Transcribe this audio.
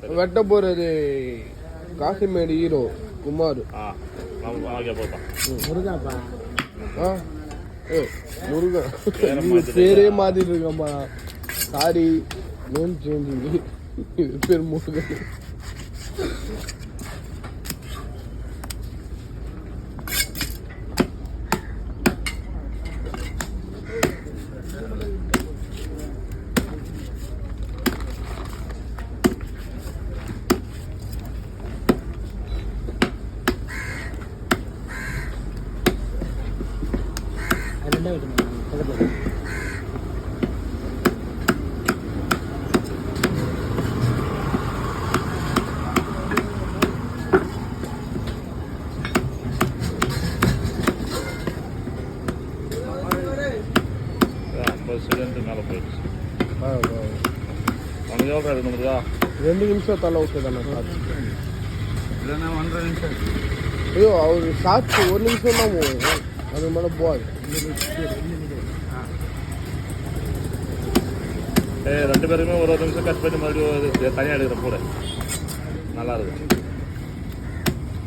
வெட்ட போறது காசிமேடு ஹீரோ குமார். முருகாப்பா. முருகன் பேரே மாத்திட்டு இருக்கேன்பா. Sorry, name changing. பேர் முருகன். மேலே போயிடுச்சு. உனக்கு எவ்வளோ எடுக்கணுங்களா? 2 நிமிஷம் தலை ஓகே தானே சார்? இல்லைண்ணா 1.5 நிமிஷம். ஐயோ, அவர் ஷார்ட்ஸ் 1 நிமிஷம் தான் போகும், அது மேலே போகாது. 2 பேருமே ஒரு நிமிஷம் கட் பண்ணி மறுபடியும் தனியாக எடுக்கிற கூட நல்லா இருக்கும்.